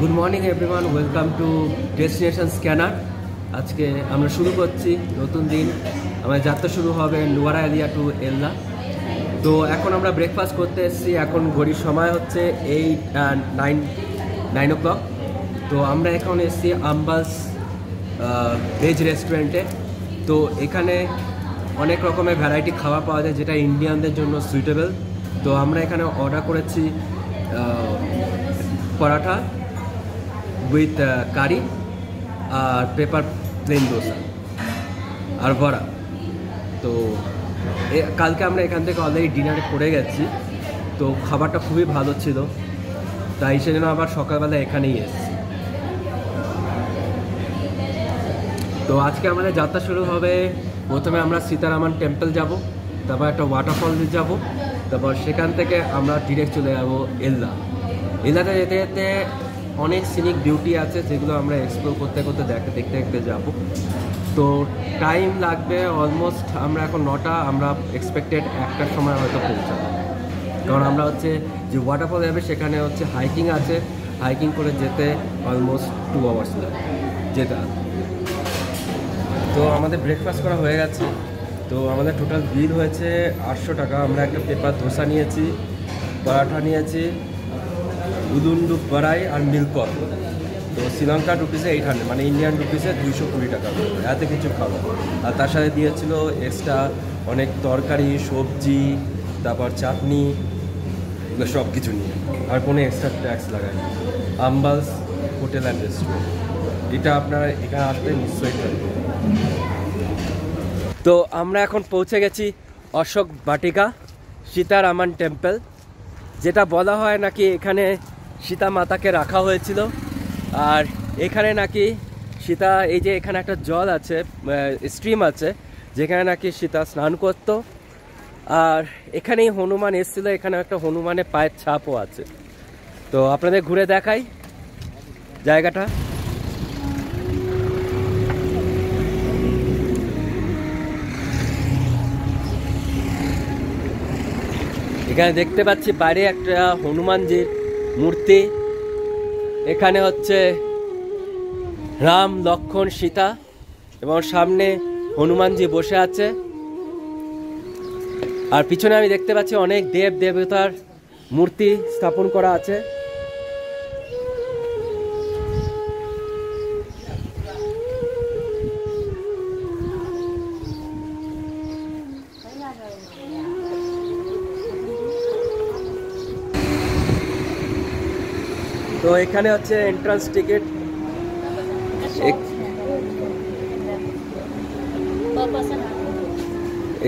Good morning everyone, welcome to destination scanner. আজকে আমরা শুরু করছি নতুন দিন। আমাদের যাত্রা শুরু হবে নুয়ারালিয়া টু এল্লা। তো এখন আমরা ব্রেকফাস্ট করতে এসেছি। এখন ঘড়ির সময় হচ্ছে 9 o'clock। তো আমরা এখন এসেছি আম্বাস ভেজ রেস্টুরেন্টে। তো এখানে অনেক রকমের ভ্যারাইটি খাবার পাওয়া যায় যেটা ইন্ডিয়ানদের জন্য সুইটেবল। তো আমরা এখানে অর্ডার করেছি paratha with curry R paper plane dosa আর বড়া। তো কালকে আমরা এখান থেকে অলরেডি ডিনারে করে গেছি। তো খাবারটা খুবই ভালো ছিল, তাই সেজন্য আবার সকালবেলা এখানেই এসেছি। তো আজকে আমাদের যাত্রা শুরু হবে। প্রথমে আমরা সীতারামান টেম্পল যাব, তারপর একটা ওয়াটারফল যাব, তারপর সেখান থেকে আমরা ডিরেক্ট চলে যাব এল্লা। এল্লাতে যেতে যেতে অনেক সিনিক বিউটি আছে যেগুলো আমরা এক্সপ্লোর করতে করতে দেখতে দেখতে যাব। তো টাইম লাগবে অলমোস্ট, আমরা এখন 9টা, আমরা এক্সপেক্টেড 1টার সময় হয়তো পৌঁছাবো। কারণ আমরা হচ্ছে যে ওয়াটারফল যাবে সেখানে হচ্ছে হাইকিং আছে, হাইকিং করে যেতে অলমোস্ট 2 hours লাগবে যেতে। তো আমাদের ব্রেকফাস্ট করা হয়ে গেছে। তো আমাদের টোটাল বিল হয়েছে 800 টাকা। আমরা একটা পেপার ধোসা নিয়েছি, পরাঠা নিয়েছি, উদুন্ডু বড়াই আর মিল্কর। তো শ্রীলঙ্কার রুপিসে 800, মানে ইন্ডিয়ান রুপিসে 220 টাকা এতে কিছু খাবার। আর তার সাথে দিয়েছিল এক্সট্রা অনেক তরকারি, সবজি, তারপর চাটনি, সব কিছু নিয়ে, আর কোনো এক্সট্রা ট্যাক্স লাগায়নি। আম্বাস হোটেল অ্যান্ড রেস্টুরেন্ট, এটা আপনারা এখানে আসলে নিশ্চয়ই থাকবে। তো আমরা এখন পৌঁছে গেছি অশোক বাটিকা সীতারামান টেম্পল, যেটা বলা হয় নাকি এখানে সীতা মাতাকে রাখা হয়েছিল। আর এখানে নাকি সীতা, এই যে এখানে একটা জল আছে, স্ট্রিম আছে, যেখানে নাকি সীতা স্নান করতো। আর এখানেই হনুমান এসেছিল, এখানে একটা হনুমানের পায়ের ছাপও আছে। তো আপনাদের ঘুরে দেখাই জায়গাটা। এখানে দেখতে পাচ্ছি বাইরে একটা হনুমানজির মূর্তি। এখানে হচ্ছে রাম, লক্ষ্মণ, সীতা এবং সামনে হনুমানজি বসে আছে। আর পিছনে আমি দেখতে পাচ্ছি অনেক দেব দেবতার মূর্তি স্থাপন করা আছে। তো এখানে হচ্ছে এন্ট্রান্স টিকিট।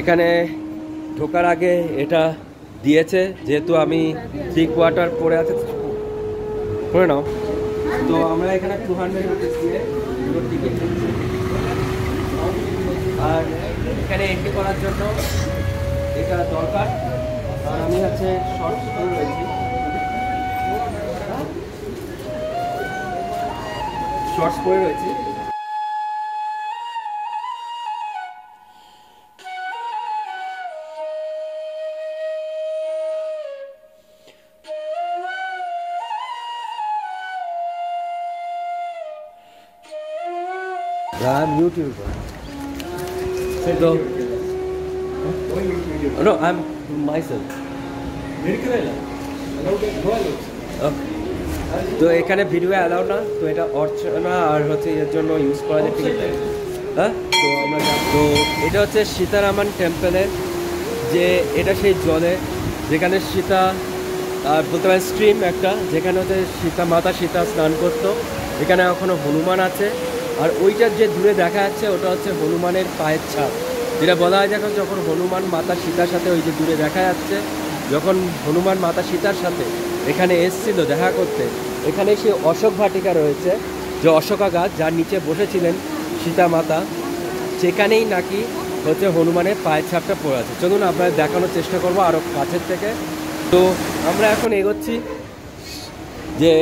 এখানে ঢোকার আগে এটা দিয়েছে, যেহেতু আমি 3 কোয়ার্টার পরে আছে, পরে নাও। তো আমরা এখানে 200 রুপিস দিয়ে টিকিট নিচ্ছি। আর এখানে এন্ট্রি করার জন্য এটা দরকার। আর আমি হচ্ছে শর্টস পরে রয়েছি, শর্টস পরে রয়েছি। I'm YouTuber. So, no, I'm myself. তো এখানে ভিডিও অ্যালাউ না, তো এটা অর্চনা আর হচ্ছে এর জন্য ইউজ করা যায় টিকিট। হ্যাঁ, তো আমরা, তো এটা হচ্ছে সীতারামান টেম্পলের, যে এটা সেই জলে যেখানে সীতা, আর বলতে পারেন স্ট্রিম একটা, যেখানে হচ্ছে সীতা মাতা সীতা স্নান করতো। এখানে এখনো হনুমান আছে। আর ওইটার যে দূরে দেখা যাচ্ছে ওটা হচ্ছে হনুমানের পায়ের ছাপ, যেটা বলা হয় যখন হনুমান মাতা সীতার সাথে, ওই যে দূরে দেখা যাচ্ছে, যখন হনুমান মাতা সীতার সাথে এখানে এসছিল দেখা করতে, এখানে সেই অশোক বাটিকা রয়েছে, যে অশোকা গাছ, যার নিচে বসেছিলেন সীতা মাতা, সেখানেই নাকি হচ্ছে হনুমানের পায়ের ছাপটা পড়ে আছে। চলুন আপনাদের দেখানোর চেষ্টা করবো আরও কাছের থেকে। তো আমরা এখন এগোচ্ছি যে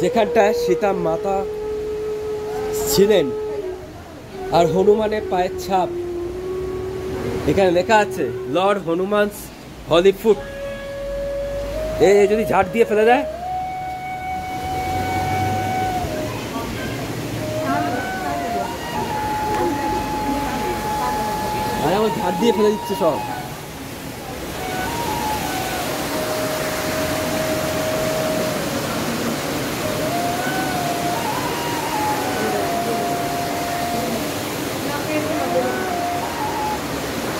যেখানটায় সীতা মাতা ছিলেন আর হনুমানের পায়ের ছাপ, এখানে লেখা আছে লর্ড হনুমানস হলি ফুট। এই যদি ঝাড় দিয়ে ফেলে দেয়, আরে আমার ঝাড় দিয়ে ফেলে দিচ্ছে সব।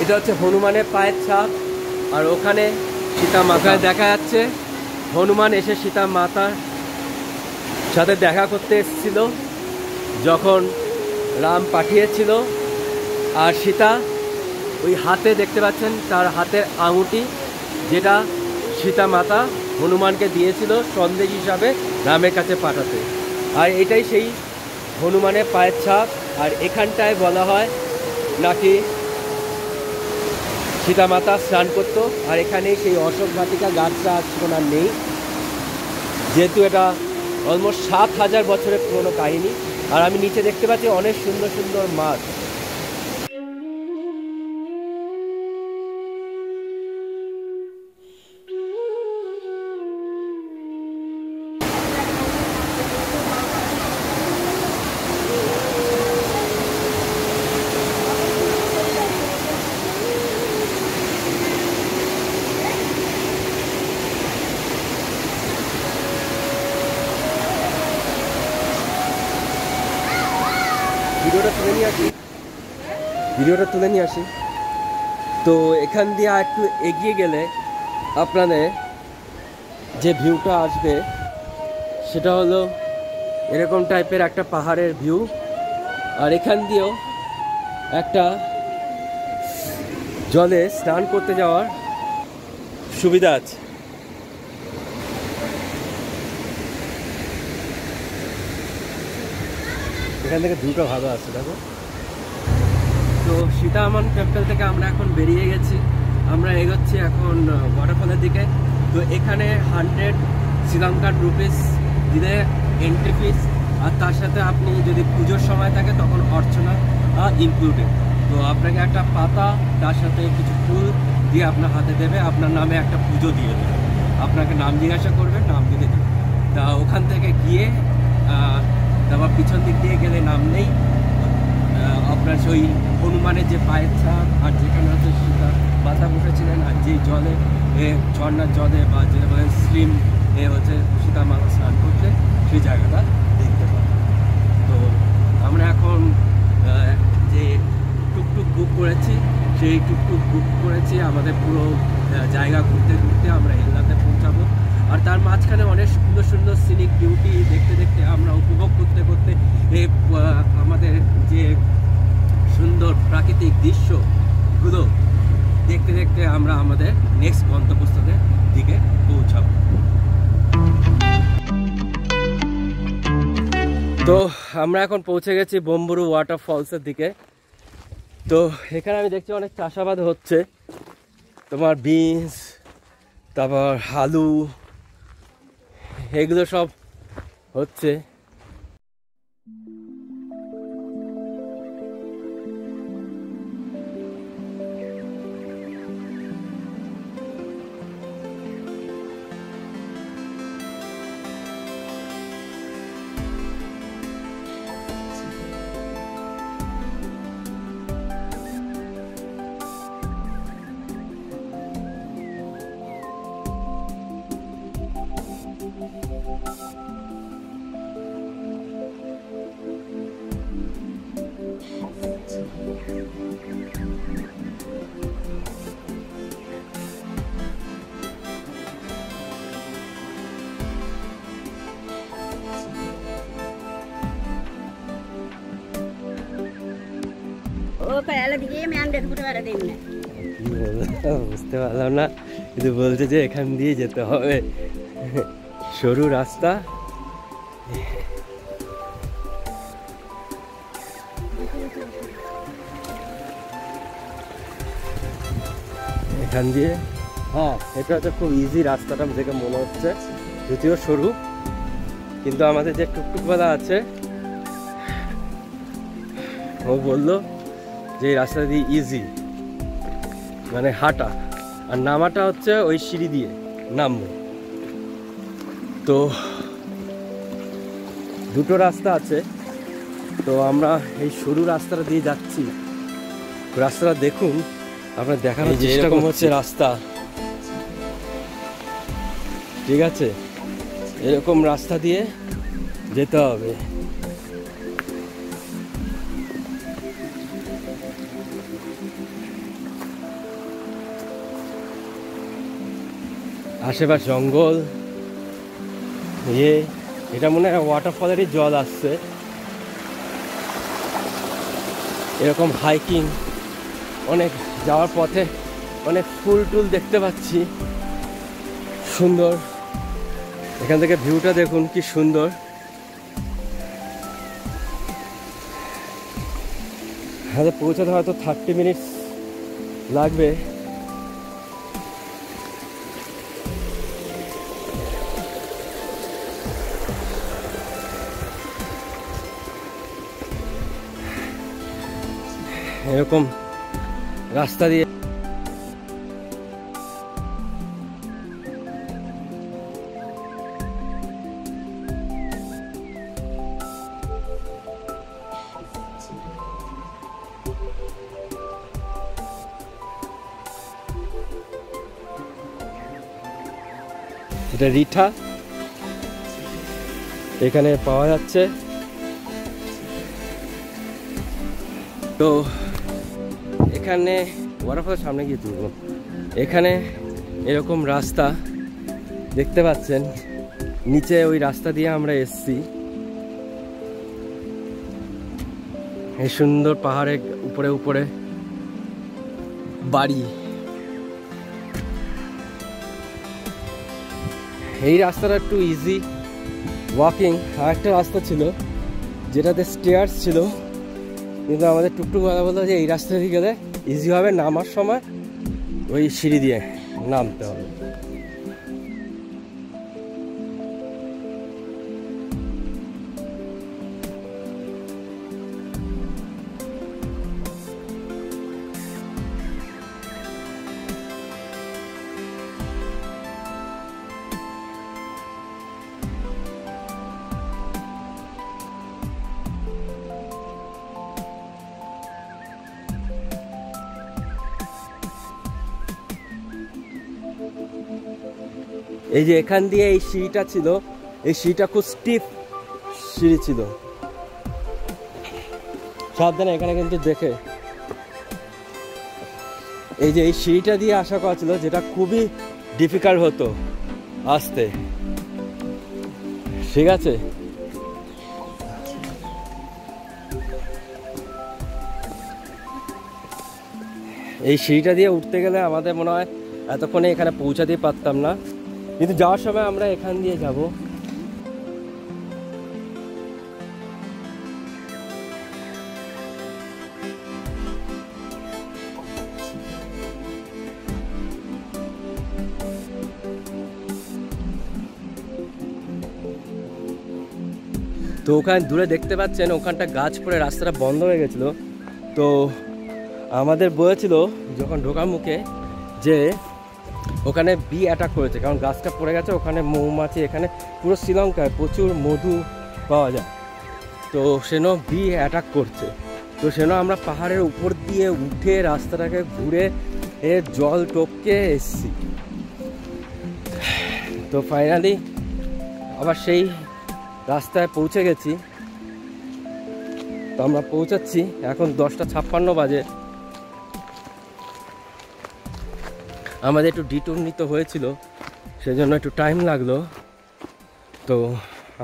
এটা হচ্ছে হনুমানের পায়ের ছাপ, আর ওখানে সীতা মাথায় দেখা যাচ্ছে হনুমান এসে সীতা মাতার সাথে দেখা করতে এসেছিল যখন রাম পাঠিয়েছিল। আর সীতা ওই হাতে দেখতে পাচ্ছেন তার হাতের আঙুটি, যেটা সীতা মাতা হনুমানকে দিয়েছিল সন্দেশ হিসাবে রামের কাছে পাঠাতে। আর এটাই সেই হনুমানের পায়ের ছাপ। আর এখানটায় বলা হয় নাকি সীতা মাতা স্নান করতো। আর এখানে সেই অশোক বাটিকা গাছটা এখন আর নেই, যেহেতু এটা অলমোস্ট 7000 বছরের পুরনো কাহিনী। আর আমি নিচে দেখতে পাচ্ছি অনেক সুন্দর সুন্দর মাছ। ভিডিওটা তুলে নিয়ে আসি। তো এখান দিয়ে একটু এগিয়ে গেলে আপনাদের যে ভিউটা আসবে সেটা হলো এরকম টাইপের একটা পাহাড়ের ভিউ। আর এখান দিয়েও একটা জলে স্নান করতে যাওয়ার সুবিধা আছে। এখান থেকে ভিউটা ভালো আছে দেখো। তো সীতা আমান টেম্পল থেকে আমরা এখন বেরিয়ে গেছি, আমরা এগোচ্ছি এখন ওয়াটারফলের দিকে। তো এখানে 100 শ্রীলঙ্কান রুপিস দিলে এন্ট্রি ফিস, আর তার সাথে আপনি যদি পুজোর সময় থাকে তখন অর্চনা ইনক্লুডেড। তো আপনাকে একটা পাতা তার সাথে কিছু ফুল দিয়ে আপনার হাতে দেবে, আপনার নামে একটা পুজো দিয়ে দেবে, আপনাকে নাম জিজ্ঞাসা করবে, নাম দিতে দেবে। তা ওখান থেকে গিয়ে তারপর পিছন দিক দিয়ে গেলে নাম নেই আপনার ওই হনুমানের যে পায়ের ছাপ, আর যেখানে হচ্ছে সীতা মাথা বসেছিলেন, আর যেই জলে ঝর্নার জলে বা যেটা বলেন স্লিম হচ্ছে সীতা মাথা স্নান করতে, সেই জায়গাটা দেখতে পাবেন। তো আমরা এখন যে টুকটুক বুক করেছি, সেই টুকটুক বুক করেছি আমাদের পুরো জায়গা ঘুরতে ঘুরতে আমরা এল্লাতে পৌঁছাবো। আর তার মাঝখানে অনেক সুন্দর সুন্দর সিনিক বিউটি দেখতে দেখতে আমরা উপভোগ করতে করতে আমাদের যে সুন্দর প্রাকৃতিক দৃশ্যগুলো দেখতে দেখতে আমরা আমাদের নেক্সট গন্তব্যস্থলের দিকে পৌঁছাবো। তো আমরা এখন পৌঁছে গেছি বম্বুরু ওয়াটারফলসের দিকে। তো এখানে আমি দেখছি অনেক চাষাবাদ হচ্ছে, তোমার বিনস, তারপর আলু, এগুলো সব হচ্ছে। বুঝতে পারলাম না, কিন্তু বলছে যে এখান দিয়ে যেতে হবে, সরু রাস্তা। এখান দিয়ে হ্যাঁ, এটা হচ্ছে খুব ইজি রাস্তাটা দেখে মনে হচ্ছে, যদিও সরু, কিন্তু আমাদের যে টুকটুকওয়ালা আছে ও বললো যে এই রাস্তা দিয়ে ইজি, মানে হাঁটা, আর নামাটা হচ্ছে ওই সিঁড়ি দিয়ে নামবো। তো দুটো রাস্তা আছে, তো আমরা এই সরু রাস্তাটা দিয়ে যাচ্ছি। রাস্তাটা দেখুন, আপনার দেখানোর চেষ্টা করছি। হচ্ছে রাস্তা, ঠিক আছে, এরকম রাস্তা দিয়ে যেতে হবে। আশেপাশে জঙ্গল, এটা মনে হয় ওয়াটারফলেরই জল আসছে। এরকম হাইকিং, অনেক যাওয়ার পথে অনেক ফুল টুল দেখতে পাচ্ছি, সুন্দর। এখান থেকে ভিউটা দেখুন কি সুন্দর। হাতে পৌঁছাতে হয়তো 30 মিনিটস লাগবে। এরকম রাস্তা দিয়ে এটা রিঠা এখানে পাওয়া যাচ্ছে। তো এখানে ওয়াটারফলের সামনে গিয়ে তুলব। এখানে এরকম রাস্তা দেখতে পাচ্ছেন, নিচে ওই রাস্তা দিয়ে আমরা এসছি। এই সুন্দর পাহাড়ের উপরে উপরে বাড়ি। এই রাস্তাটা একটু ইজি ওয়াকিং। আর একটা রাস্তা ছিল যেটাতে স্টেয়ার্স ছিল, কিন্তু আমাদের টুকটুক কথা বলতো যে এই রাস্তা দিয়ে গেলে ইজি হবে, নামার সময় ওই সিঁড়ি দিয়ে নামতে হবে। এই যে এখান দিয়ে এই সিঁড়িটা ছিল, এই সিঁড়িটা খুব স্টিফ সিঁড়ি ছিল, সাবধানে এখানে কিন্তু দেখে। এই যে এই সিঁড়িটা দিয়ে আসা করা ছিল, যেটা খুবই ডিফিকাল্ট হতো আসতে, ঠিক আছে। এই সিঁড়িটা দিয়ে উঠতে গেলে আমাদের মনে হয় এতক্ষণে এখানে পৌঁছাতেই পারতাম না, কিন্তু যাওয়ার সময় আমরা এখান দিয়ে যাব। তো ওখানে দূরে দেখতে পাচ্ছেন ওখানটা গাছ পড়ে রাস্তাটা বন্ধ হয়ে গেছিলো। তো আমাদের বলেছিল যখন ঢোকার মুখে যে ওখানে বি অ্যাটাক করেছে, কারণ গাছটা পড়ে গেছে। ওখানে মৌমাছি, এখানে পুরো শ্রীলঙ্কায় প্রচুর মধু পাওয়া যায়, তো সেন বি অ্যাটাক করছে। তো সেন আমরা পাহাড়ের উপর দিয়ে উঠে রাস্তাটাকে ঘুরে জল টপকে এসছি। তো ফাইনালি আবার সেই রাস্তায় পৌঁছে গেছি। তো আমরা পৌঁছাচ্ছি, এখন 10:56 বাজে। আমাদের একটু ডিটুর নিতে হয়েছিল, সেজন্য একটু টাইম লাগলো। তো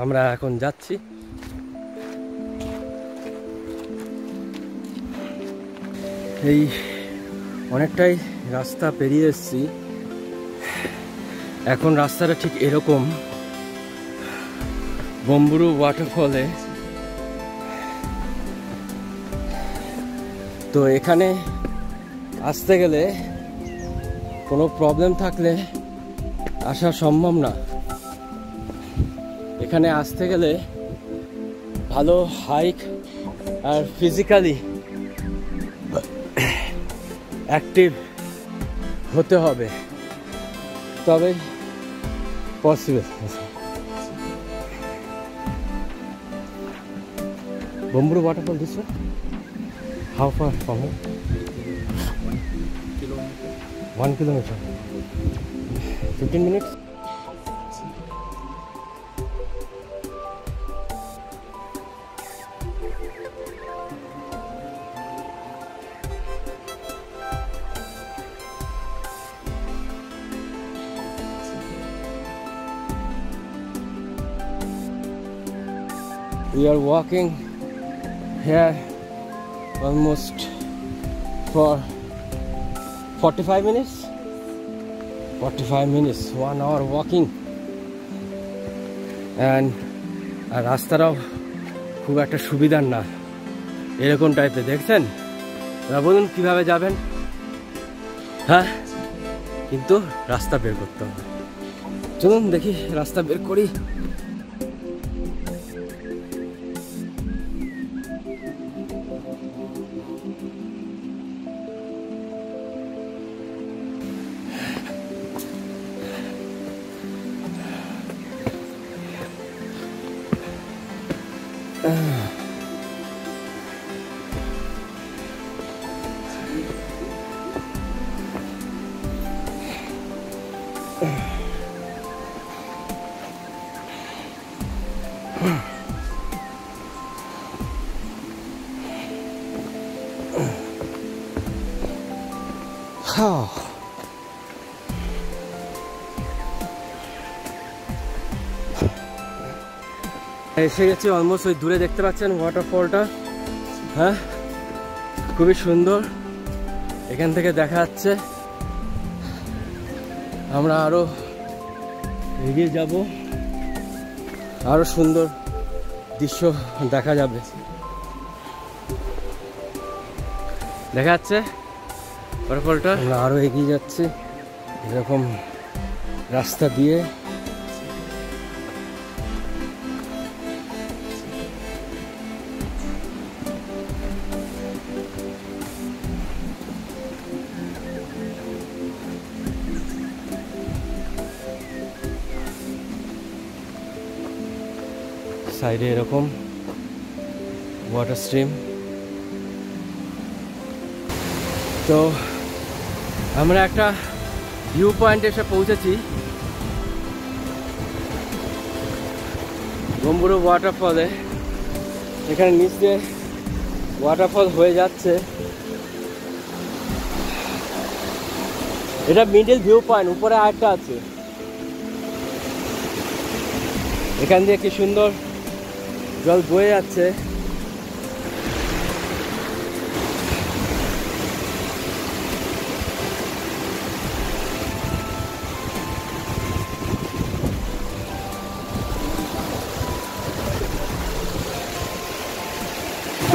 আমরা এখন যাচ্ছি। এই অনেকটাই রাস্তা পেরিয়ে এসেছি। এখন রাস্তাটা ঠিক এরকম বম্বুরু ওয়াটারফলে। তো এখানে আসতে গেলে কোনো প্রবলেম থাকলে আসা সম্ভব না। এখানে আসতে গেলে ভালো হাইক আর ফিজিক্যালি অ্যাক্টিভ হতে হবে, তবে possible. Bomburu waterfall this way? How far from here? 1 kilometer. 15 minutes? We are walking here almost for 45 minutes. 45 minutes, 1 hour walking. And রাস্তাটাও খুব একটা সুবিধার না, এরকম টাইপের। দেখছেন, বলুন কিভাবে যাবেন? হ্যাঁ, কিন্তু রাস্তা বের করতে হবে। চলুন দেখি রাস্তা বের করি। এসে গেছি অলমোস্ট। ওই দূরে দেখতে পাচ্ছেন ওয়াটারফলটা, হ্যাঁ খুবই সুন্দর, এখান থেকে দেখা যাচ্ছে। আমরা আরো এগিয়ে যাব, আরো সুন্দর দৃশ্য দেখা যাবে। দেখা যাচ্ছে ওয়াটারফলটা। আমরা আরো এগিয়ে যাচ্ছি এরকম রাস্তা দিয়ে। সাইডে এরকম ওয়াটার স্ট্রিম। তো আমরা একটা ভিউ পয়েন্টে এসে পৌঁছেছি, বম্বুরু ওয়াটারফলে। এখানে নিচ দিয়ে ওয়াটারফল হয়ে যাচ্ছে। এটা মিডল ভিউ পয়েন্ট, উপরে আরেকটা আছে। এখান দিয়ে কি সুন্দর জল বয়ে যাচ্ছে।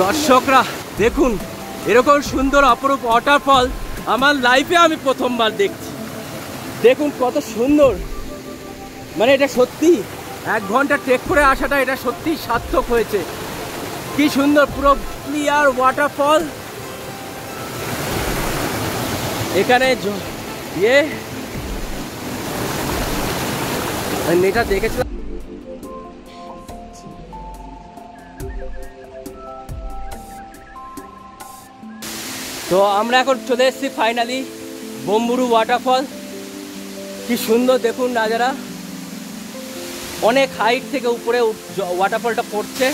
দর্শকরা দেখুন, এরকম সুন্দর অপরূপ ওয়াটারফল আমার লাইফে আমি প্রথমবার দেখছি। দেখুন কত সুন্দর, মানে এটা সত্যি 1 ঘন্টা ট্রেক করে আসাটা এটা সত্যি সার্থক হয়েছে। কি সুন্দর, পুরো ক্লিয়ার ওয়াটারফল। এখানে এটা দেখেছিলাম। তো আমরা এখন চলে এসেছি ফাইনালি বম্বুরু ওয়াটারফল। কি সুন্দর দেখুন নাজারা, অনেক হাইট থেকে উপরে ওয়াটারফলটা পড়ছে।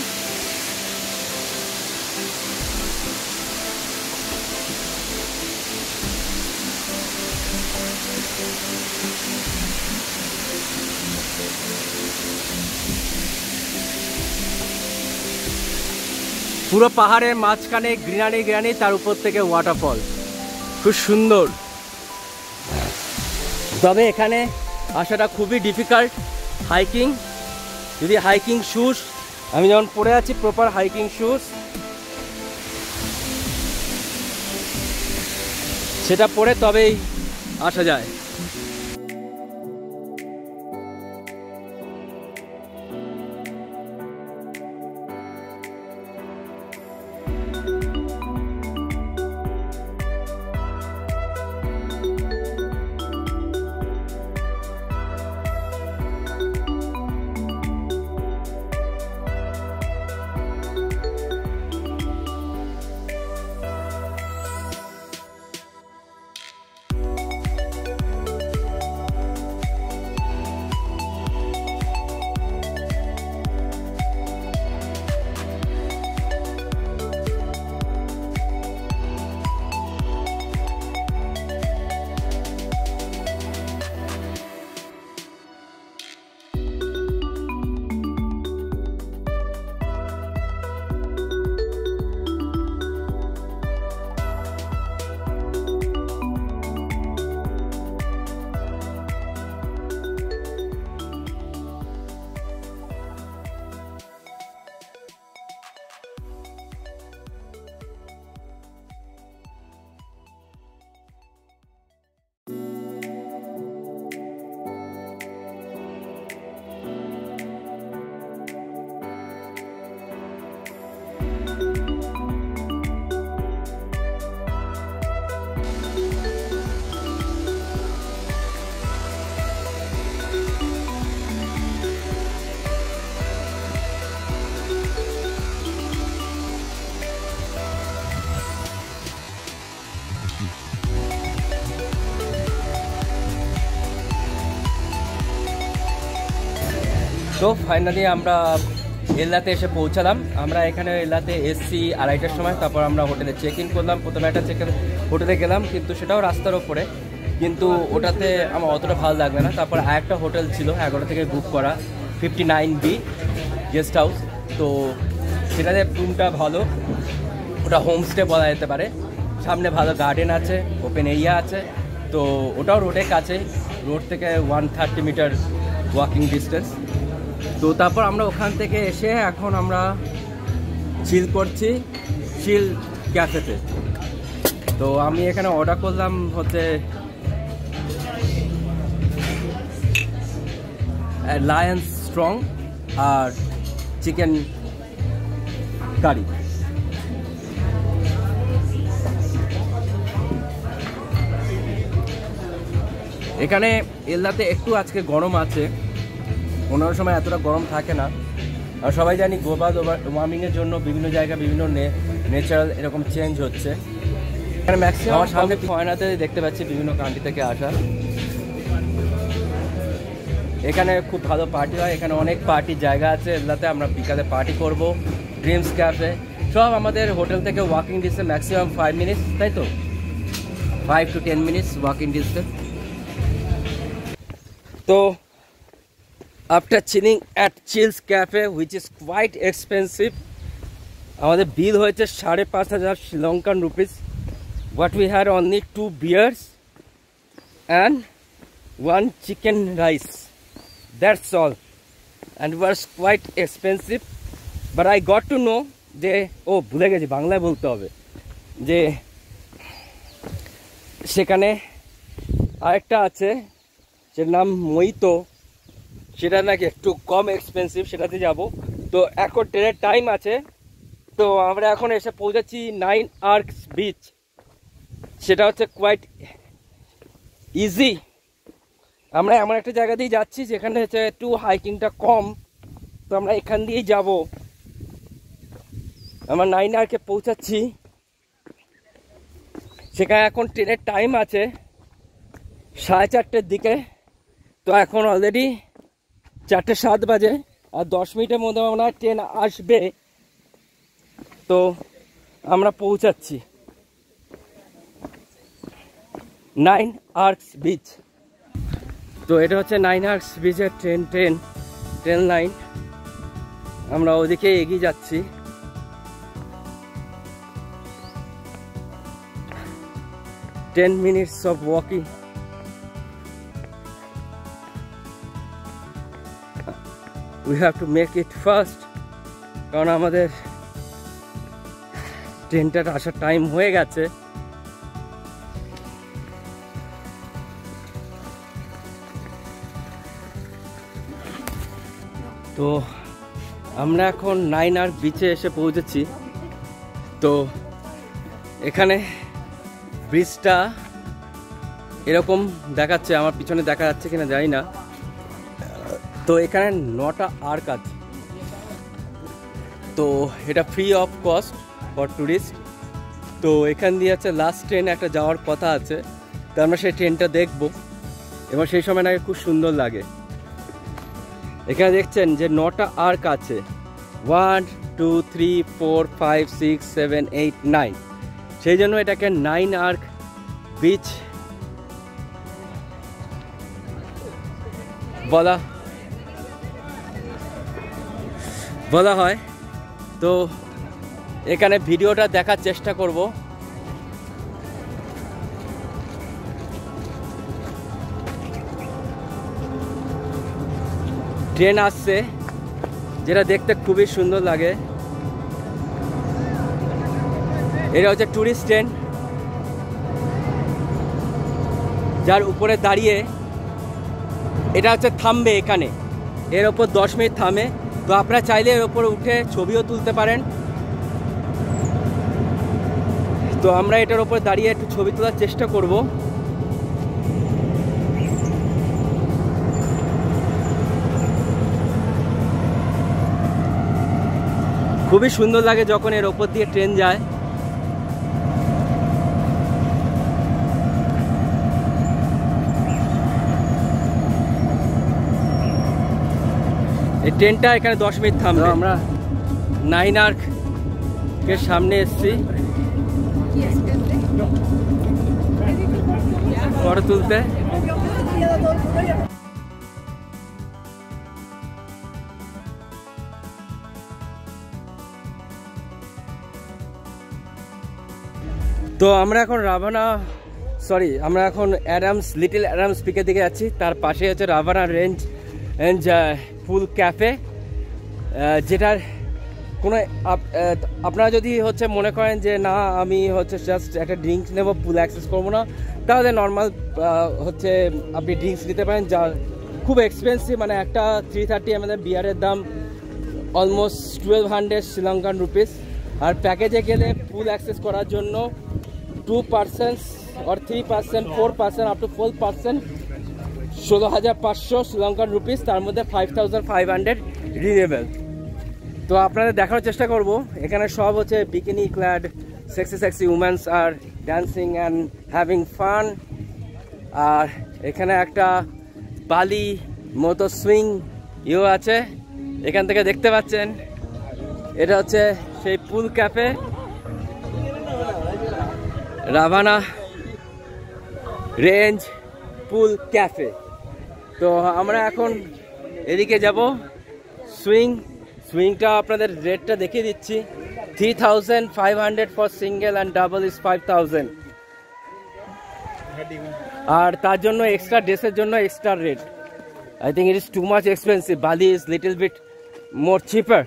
পুরো পাহাড়ের মাঝখানে গ্রিনারি গ্রিনারি, তার উপর থেকে ওয়াটারফল, খুব সুন্দর। তবে এখানে আসাটা খুবই ডিফিকাল্ট, হাইকিং। যদি হাইকিং শুজ, আমি যেমন পরে আছি প্রপার হাইকিং শুজ, সেটা পরে তবেই আসা যায়। তো ফাইনালি আমরা এল্লাতে এসে পৌঁছালাম। আমরা এখানে এল্লাতে এসছি 2:30টার সময়। তারপর আমরা হোটেলে চেক ইন করলাম। প্রথমে একটা হোটেলে গেলাম, কিন্তু সেটাও রাস্তার ওপরে, কিন্তু ওটাতে আমার অতটা ভালো লাগবে না। তারপর আরেকটা হোটেল ছিল 11 থেকে বুক করা, 59B গেস্ট হাউস। তো সেটাতে রুমটা ভালো, ওটা হোমস্টে বলা যেতে পারে। সামনে ভালো গার্ডেন আছে, ওপেন এরিয়া আছে। তো ওটাও রোডের কাছে, রোড থেকে 130 মিটার ওয়াকিং ডিস্টেন্স। তো তারপর আমরা ওখান থেকে এসে এখন আমরা চিল করছি চিল ক্যাফেতে। তো আমি এখানে অর্ডার করলাম হচ্ছে লায়ন্স স্ট্রং আর চিকেন কারি। এখানে এল্লাতে একটু আজকে গরম আছে, অন্য সময় এতটা গরম থাকে না। আর সবাই জানি গ্লোবাল ওয়ার্মিংয়ের জন্য বিভিন্ন জায়গায় বিভিন্ন ন্যাচারাল এরকম চেঞ্জ হচ্ছে। এখানে ম্যাক্সিমাম আমার সামনে ফরেনাতে দেখতে পাচ্ছি বিভিন্ন কান্ট্রি থেকে আসা। এখানে খুব ভালো পার্টি হয়, এখানে অনেক পার্টির জায়গা আছে এল্লাতে। আমরা বিকালে পার্টি করব। ড্রিমস ক্যাফে সব আমাদের হোটেল থেকে ওয়াকিং ডিস্টেন্স, ম্যাক্সিমাম 5 মিনিটস, তাই তো 5 to 10 মিনিটস ওয়াকিং ডিস্টেন্স। তো after chilling at Chills Cafe, which is quite expensive, আমাদের বিল হয়েছে 5,500 Sri Lankan rupees. What we had only 2 beers and 1 chicken rice. That's all, and it was quite expensive. But I got to know যে ভুলে গেছি বাংলায় বলতে হবে, যে সেখানে আরেকটা আছে সেটার নাম মোহিতো, সেটা নাকি একটু কম এক্সপেন্সিভ, সেটাতে যাব। তো এখন ট্রেনের টাইম আছে, তো আমরা এখন এসে পৌঁছাচ্ছি 9 আর্কস বিচ। সেটা হচ্ছে কোয়াইট ইজি। আমরা এমন একটা জায়গা দিয়ে যাচ্ছি যেখানে হচ্ছে একটু হাইকিংটা কম, তো আমরা এখান দিয়েই যাব। আমরা 9 আর্কে পৌঁছাচ্ছি। সেখানে এখন ট্রেনের টাইম আছে 4:30টার দিকে। তো এখন অলরেডি 4:07 বাজে, আর 10 মিনিটের মধ্যে আমরা ট্রেন আসবে। তো আমরা পৌঁছাচ্ছি 9 আর্কস বিচ। তো এটা হচ্ছে 9 আর্কস বিচের ট্রেন লাইন। আমরা ওদিকে এগিয়ে যাচ্ছি। Ten minutes of walking. We have to make it fast, কারণ আমাদের ট্রেনটার আসার টাইম হয়ে গেছে। তো আমরা এখন 9 আর্ক বিচে এসে পৌঁছেছি। তো এখানে ব্রিজটা এরকম দেখাচ্ছে, আমার পিছনে দেখা যাচ্ছে কিনা জানি না। তো এখানে 9টা আর্ক আছে। তো এটা free of cost for tourist. তো এখান দিয়ে আছে লাস্ট ট্রেন একটা যাওয়ার কথা আছে, তো আমরা সেই ট্রেনটা দেখব এবং সেই সময় নাকি খুব সুন্দর লাগে। এখানে দেখছেন যে 9টা আর্ক আছে, 1 2 3 4 5 6 7 8 9। সেই জন্য এটাকে 9 আর্ক বিচ বলা হয়। তো এখানে ভিডিওটা দেখার চেষ্টা করব। ট্রেন আসছে, যেটা দেখতে খুবই সুন্দর লাগে। এটা হচ্ছে ট্যুরিস্ট ট্রেন, যার উপরে দাঁড়িয়ে এটা হচ্ছে থামবে এখানে, এর ওপর 10 মিনিট থামে। তো আপনারা চাইলে এর ওপরে উঠে ছবিও তুলতে পারেন। তো আমরা এটার ওপর দাঁড়িয়ে একটু ছবি তোলার চেষ্টা করব। খুবই সুন্দর লাগে যখন এর ওপর দিয়ে ট্রেন যায়। এই ট্রেনটা এখানে 10 মিনিট থামবে। আমরা 9 আর্ক এর সামনে এসেছি ফটো তুলতে। তো আমরা এখন আমরা এখন লিটল অ্যাডামস পিকের দিকে যাচ্ছি। তার পাশে হচ্ছে রাভানা রেঞ্জ পুল ক্যাফে, যেটার কোনো আপনারা যদি হচ্ছে মনে করেন যে না আমি হচ্ছে জাস্ট একটা ড্রিঙ্কস নেবো, পুল অ্যাক্সেস করবো না, তাহলে নর্মাল হচ্ছে আপনি ড্রিঙ্কস নিতে পারেন, যা খুব এক্সপেন্সিভ। মানে একটা 330 ml বিয়ারের দাম অলমোস্ট 1200 শ্রীলঙ্কান রুপিস। আর প্যাকেজে গেলে পুল অ্যাক্সেস করার জন্য 2% or 3%, 4%, up to 4%, 16,500 Sri Lankan rupees, তার মধ্যে 5,500 রিনিউয়েবল। তো আপনাদের দেখার চেষ্টা করব। এখানে সব হচ্ছে বিকিনি ক্ল্যাড সেক্সি উমেন্স আর ড্যান্সিং অ্যান্ড হ্যাভিং ফান। আর এখানে একটা বালি মতো সুইং আছে, এখান থেকে দেখতে পাচ্ছেন। এটা হচ্ছে সেই পুল ক্যাফে, রাভানা রেঞ্জ পুল ক্যাফে। তো আমরা এখন এদিকে যাব। সুইংটা আপনাদের রেটটা দেখিয়ে দিচ্ছি। 3,500 for single and double is 5,000। আর তার জন্য এক্সট্রা ড্রেসের জন্য extra rate. I think it is too much expensive. বালি ইজ লিটল বিট মোর চিপার।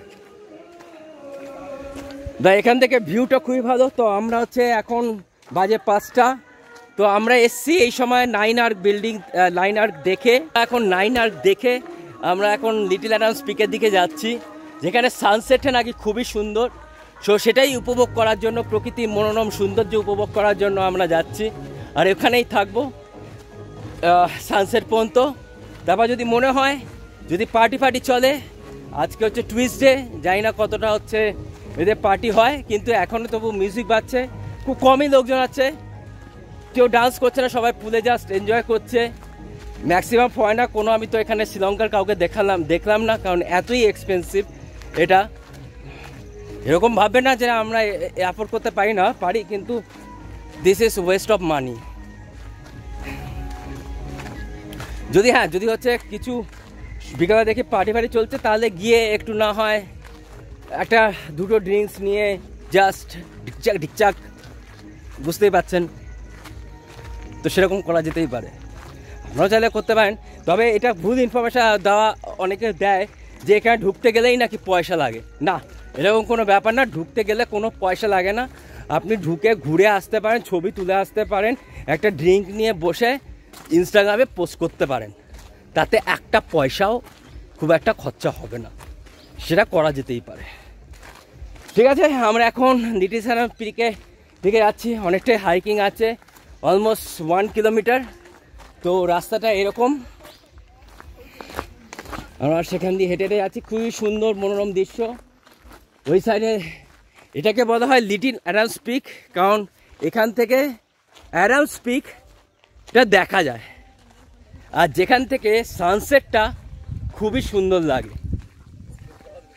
এখান থেকে ভিউটা খুবই ভালো। তো আমরা হচ্ছে এখন বাজে 5টা। তো আমরা এসছি এই সময় 9 আর্ক দেখে। এখন 9 আর্ক দেখে আমরা এখন লিটল অ্যাডামস পিকের দিকে যাচ্ছি, যেখানে সানসেটটা নাকি খুবই সুন্দর। সো সেটাই উপভোগ করার জন্য, প্রকৃতির মনোরম সৌন্দর্য উপভোগ করার জন্য আমরা যাচ্ছি। আর এখানেই থাকবো সানসেট পর্যন্ত। তারপর যদি মনে হয় যদি পার্টি চলে, আজকে হচ্ছে টুইসডে, জানি না কতটা হচ্ছে এদের পার্টি হয়, কিন্তু এখনও তবু মিউজিক বাজছে, খুব কমই লোকজন আছে, কেউ ডান্স করছে না, সবাই পুলে জাস্ট এনজয় করছে। ম্যাক্সিমাম ফরেনার কোনো আমি তো এখানে শ্রীলঙ্কার কাউকে দেখলাম না, কারণ এতই এক্সপেন্সিভ। এটা এরকম ভাববে না যে আমরা অ্যাফোর্ড করতে পারি, কিন্তু this is West of money. যদি হচ্ছে কিছু বিকালে দেখি পার্টি চলছে, তাহলে গিয়ে একটু না হয় একটা দুটো ড্রিঙ্কস নিয়ে জাস্ট ঢিকচাক বুঝতেই পারছেন। তো সেরকম করা যেতেই পারে, আপনারাও চাইলে করতে পারেন। তবে এটা ভুল ইনফরমেশন দেওয়া অনেকে দেয় যে এখানে ঢুকতে গেলেই নাকি পয়সা লাগে। না, এরকম কোনো ব্যাপার না। ঢুকতে গেলে কোনো পয়সা লাগে না। আপনি ঢুকে ঘুরে আসতে পারেন, ছবি তুলে আসতে পারেন, একটা ড্রিঙ্ক নিয়ে বসে ইনস্টাগ্রামে পোস্ট করতে পারেন, তাতে একটা পয়সাও খুব একটা খরচা হবে না, সেটা করা যেতেই পারে। ঠিক আছে, আমরা এখন লিটল অ্যাডামস পিকের দিকে যাচ্ছি। অনেকটাই হাইকিং আছে, অলমোস্ট 1 কিলোমিটার। তো রাস্তাটা এরকম, আমরা সেখান দিয়ে হেঁটে যাচ্ছি। খুবই সুন্দর মনোরম দৃশ্য। ওই সাইডে এটাকে বলা হয় লিটল অ্যাডামস পিক, কারণ এখান থেকে অ্যাডামস পিকটা দেখা যায়, আর যেখান থেকে সানসেটটা খুবই সুন্দর লাগে।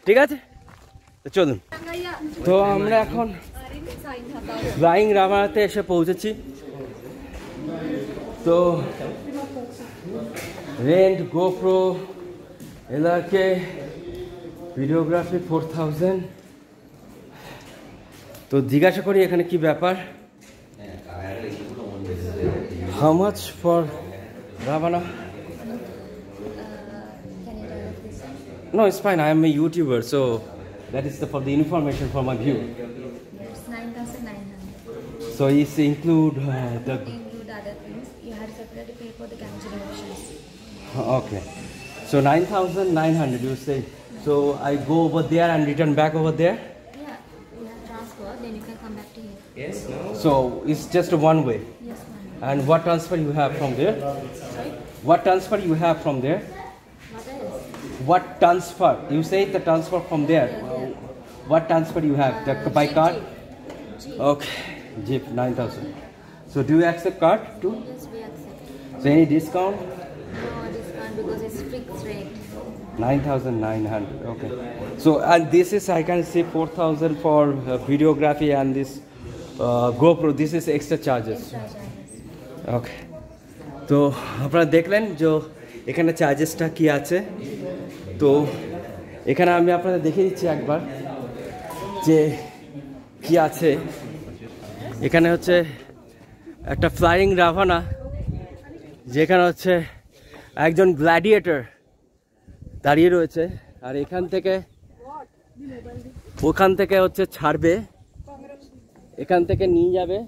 ঠিক আছে, তো চলুন। তো আমরা এখন ফ্লাইং রাভানাতে এসে পৌঁছেছি। তো রেন্ট গোপ্রো এলাকে ভিডিওগ্রাফি 4,000। তো জিজ্ঞাসা করি এখানে কি ব্যাপার, how much for Ravana? No, it's fine. I am a YouTuber, so that is for the information for my view. It's 9,900. So it's include the. Include other things. You have to separately pay for the capture options. Okay, so 9,900 you say. So I go over there and return back over there. Yeah, you have transfer, then you can come back to here. Yes, no. So it's just a one way. Yes, ma'am. And what transfer you have from there? Sorry? What transfer you have from there? What else? What transfer? You say the transfer from there. What transfer you have? The by Jeep, card? Jeep. Okay, Jeep 9,000. So do you accept card too? Yes, we accept. So any discount? No discount because it's fixed rate. 9,900. Okay. So and this is I can see 4,000 for videography and this GoPro. This is extra charges. Extra charges. Okay. তো আপনারা দেখলেন যে এখানে চার্জেসটা কি আছে। তো এখানে আমি আপনাদের দেখিয়ে দিচ্ছি একবার যে কি আছে। এখানে হচ্ছে একটা ফ্লাইং রাভানা, যেখানে হচ্ছে একজন গ্ল্যাডিয়েটর দাঁড়িয়ে রয়েছে, আর ওখান থেকে হচ্ছে ছাড়বে, এখান থেকে নিয়ে যাবে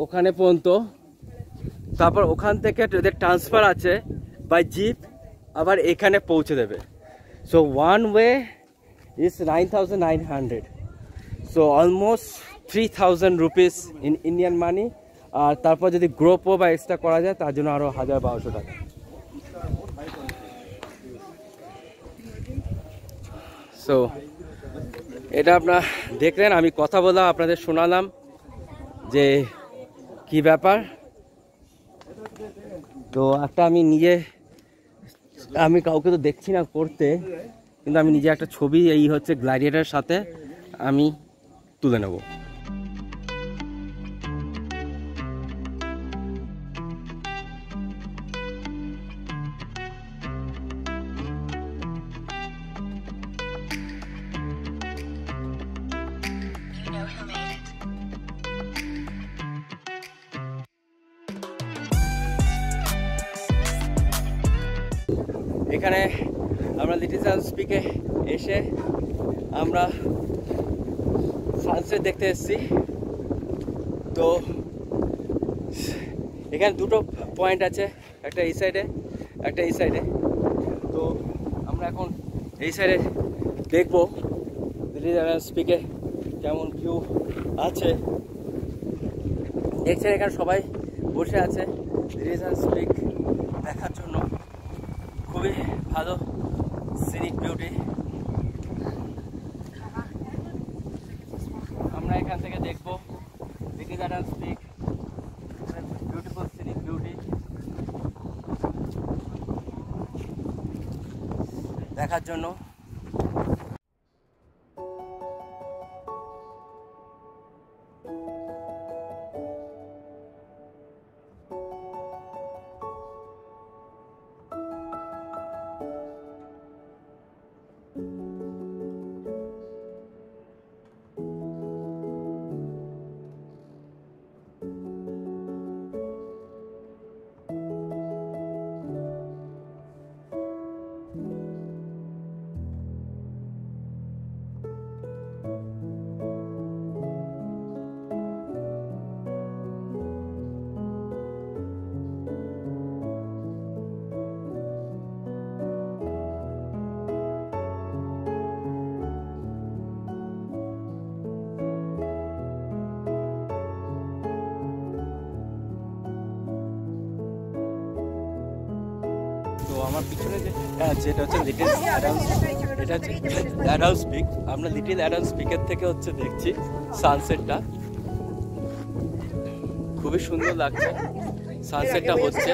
ওখানে পর্যন্ত, তারপর ওখান থেকে এদের ট্রান্সফার আছে বাই জিপ, আবার এখানে পৌঁছে দেবে। So one way is 9,900, so almost 3,000 rupees in Indian money. আর তারপর যদি গ্রোপো বা এক্সট্রা করা যায় তার জন্য আরও 1,200 টাকা। সো এটা আপনারা দেখলেন, আমি কথা বললাম, আপনাদের শোনালাম যে কি ব্যাপার। তো একটা আমি কাউকে তো দেখছি না করতে, কিন্তু আমি নিজে একটা ছবি এই হচ্ছে গ্ল্যাডিয়েটরের সাথে আমি তুলে নেব। এখানে আমরা লিটল চান্স পিকে এসে আমরা সানসেট দেখতে এসেছি। তো এখানে দুটো পয়েন্ট আছে, একটা এই সাইডে একটা এই সাইডে। তো আমরা এখন এই সাইডে দেখবো লিটল চান্স পিকে কেমন ভিউ আছে। দেখছেন এখানে সবাই বসে আছে লিটল চান্স পিক দেখার জন্য। খুবই ভালো সিনিক বিউটি। আমরা এখান থেকে দেখবো little chance peak, beautiful scenic beauty দেখার জন্য। আমার পিছনে যেটা হচ্ছে লিটল অ্যাডামস, এটা হচ্ছে অ্যাডামস পিক। আমরা লিটল অ্যাডামস পিকের থেকে হচ্ছে দেখছি সানসেটটা, খুবই সুন্দর লাগছে সানসেটটা হচ্ছে।